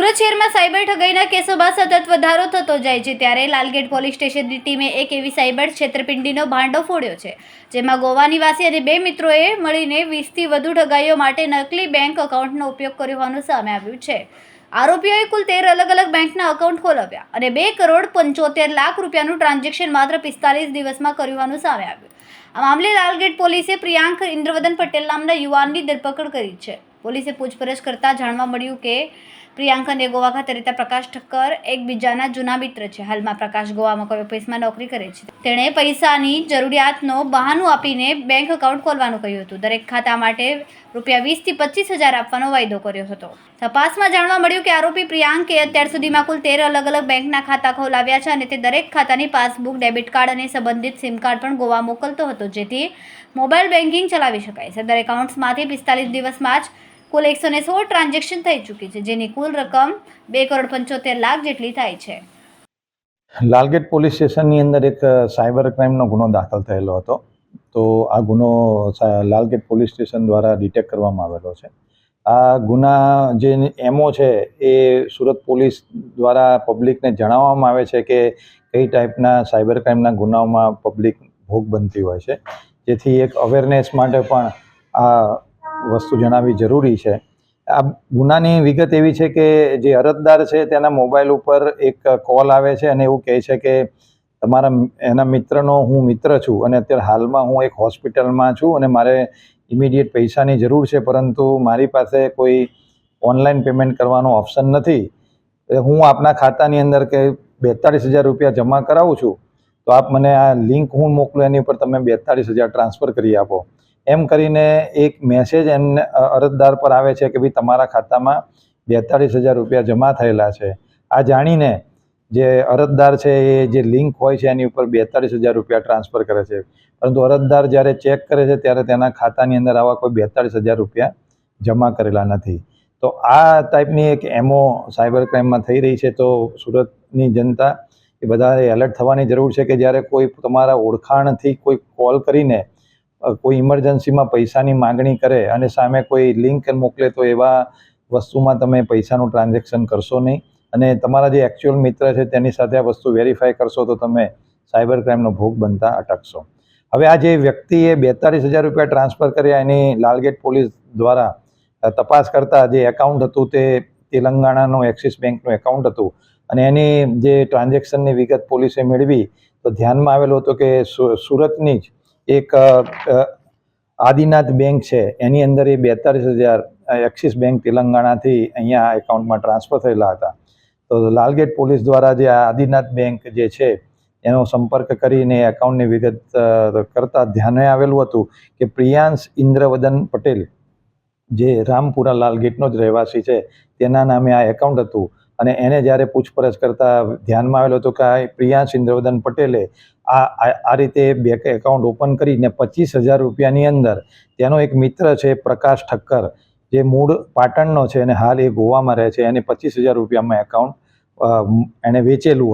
સુરત શહેરમાં સાયબર ઠગાઈના કેસોમાં સતત વધારો થતો જાય છે, ત્યારે લાલગેટ પોલીસ સ્ટેશનની ટીમે એક એવી સાયબર છેતરપિંડીનો ભાંડો ફોડ્યો છે, જેમાં ગોવા નિવાસી અને બે મિત્રોએ મળીને 20થી વધુ ઠગાઈઓ માટે નકલી બેંક એકાઉન્ટનો ઉપયોગ કર્યો હોવાનું સામે આવ્યું છે। આરોપીઓએ કુલ 13 અલગ બેંકના એકાઉન્ટ ખોલાવ્યા અને 2,75,00,000 રૂપિયાનું ટ્રાન્ઝેક્શન માત્ર 45 દિવસમાં કર્યું હોવાનું સામે આવ્યું। આ મામલે લાલગેટ પોલીસે પ્રિયાંક ઇન્દ્રવદન પટેલ નામના યુવાનની ધરપકડ કરી છે। પોલીસે પૂછપરછ કરતા જાણવા મળ્યું કે પ્રિયાંક અને ગોવા ખાતે રહેતા પ્રકાશ ઠક્કર એકબીજાના જૂના મિત્ર છે। હાલમાં પ્રકાશ ગોવામાં કોઈ ઓફિસમાં નોકરી કરે છે। તેણે પૈસાની જરૂરિયાતનો બહાનું આપીને બેંક એકાઉન્ટ ખોલવાનું કહ્યું હતું। દરેક ખાતા માટે ₹20,000 થી 25,000 આપવાનો વાયદો કર્યો હતો। તપાસમાં જાણવા મળ્યું કે આરોપી પ્રિયાંકે અત્યાર સુધીમાં કુલ 13 અલગ બેંકના ખાતા ખોલાવ્યા છે અને તે દરેક ખાતાની પાસબુક, ડેબિટ કાર્ડ અને સંબંધિત સિમ કાર્ડ પણ ગોવા મોકલતો હતો, જેથી મોબાઈલ બેન્કિંગ ચલાવી શકાય। સદર એકાઉન્ટ્સમાંથી 45 દિવસમાં જ કુલ 116 ટ્રાન્ઝેક્શન થઈ ચૂકી છે, જેની કુલ રકમ 2,75,00,000 જેટલી થાય છે। લાલગેટ પોલીસ સ્ટેશનની અંદર એક સાયબર ક્રાઇમનો ગુનો દાખલ થયેલો હતો, તો આ ગુનો લાલગેટ પોલીસ સ્ટેશન દ્વારા ડિટેક્ટ કરવામાં આવેલો છે। આ ગુના જે એમઓ છે એ સુરત પોલીસ દ્વારા પબ્લિકને જણાવવામાં આવે છે કે કઈ ટાઈપના સાયબર ક્રાઇમના ગુનાઓમાં પબ્લિક ભોગ બનતી હોય છે, જેથી એક અવેરનેસ માટે પણ આ વસ્તુ જણાવવી જરૂરી છે। આ ગુનાની વિગત એવી છે કે જે અરજદાર છે તેના મોબાઈલ ઉપર એક કોલ આવે છે અને એવું કહે છે કે તમારા એના મિત્રનો હું મિત્ર છું અને અત્યારે હાલમાં હું એક હોસ્પિટલમાં છું અને મારે ઇમિડિયેટ પૈસાની જરૂર છે, પરંતુ મારી પાસે કોઈ ઓનલાઈન પેમેન્ટ કરવાનો ઓપ્શન નથી। હું આપના ખાતાની અંદર કે 42,000 રૂપિયા જમા કરાવું છું, તો આપ મને આ લિંક હું મોકલું, એની ઉપર તમે 42,000 ટ્રાન્સફર કરી આપો। એમ કરીને એક મેસેજ એમને અરજદાર પર આવે છે કે ભાઈ તમારા ખાતામાં 42,000 રૂપિયા જમા થયેલા છે। આ જાણીને જે અરજદાર છે એ જે લિંક હોય છે એની ઉપર 42,000 રૂપિયા ટ્રાન્સફર કરે છે, પરંતુ અરજદાર જ્યારે ચેક કરે છે ત્યારે તેના ખાતાની અંદર આવા કોઈ 42,000 રૂપિયા જમા કરેલા નથી। તો આ ટાઈપની એક એમઓ સાયબર ક્રાઇમમાં થઈ રહી છે। તો સુરતની જનતા એ બધાએ એલર્ટ થવાની જરૂર છે કે જ્યારે કોઈ તમારા ઓળખાણથી કોઈ કોલ કરીને કોઈ ઇમરજન્સીમાં પૈસાની માગણી કરે અને સામે કોઈ લિંક મોકલે તો એવા વસ્તુમાં તમે પૈસાનું ટ્રાન્ઝેક્શન કરશો નહીં, અને તમારા જે એકચ્યુઅલ મિત્ર છે તેની સાથે આ વસ્તુ વેરીફાઈ કરશો તો તમે સાયબર ક્રાઇમનો ભોગ બનતા અટકશો। હવે આ જે વ્યક્તિએ 42,000 રૂપિયા ટ્રાન્સફર કર્યા એની લાલગેટ પોલીસ દ્વારા તપાસ કરતા જે એકાઉન્ટ હતું તે તેલંગાણાનું એક્સિસ બેંકનું એકાઉન્ટ હતું અને એની જે ટ્રાન્ઝેક્શનની વિગત પોલીસે મેળવી તો ધ્યાનમાં આવેલું હતું કે સુરતની જ એક આદિનાથ બેંક છે એની અંદર એ 42,000 એક્સિસ બેંક તેલંગાણાથી અહીંયા એકાઉન્ટમાં ટ્રાન્સફર થયેલા હતા। તો લાલગેટ પોલીસ દ્વારા જે આદિનાથ બેંક જે છે એનો સંપર્ક કરીને એકાઉન્ટની વિગત કરતા ધ્યાને આવેલું હતું કે પ્રિયાંશ ઇન્દ્રવદન પટેલ જે રામપુરા લાલગેટનો જ રહેવાસી છે તેના નામે આ એકાઉન્ટ હતું, અને એને જ્યારે પૂછપરછ કરતા ધ્યાનમાં આવેલું હતું કે આ પ્રિયાંશ ઇન્દ્રવદન પટેલે આ રીતે બેંક એકાઉન્ટ ઓપન કરીને 25,000 રૂપિયાની અંદર તેનો એક મિત્ર છે પ્રકાશ ઠક્કર, જે મૂળ પાટણનો છે અને હાલ એ ગોવામાં રહે છે, એને 25,000 રૂપિયામાં એકાઉન્ટ એણે વેચેલું।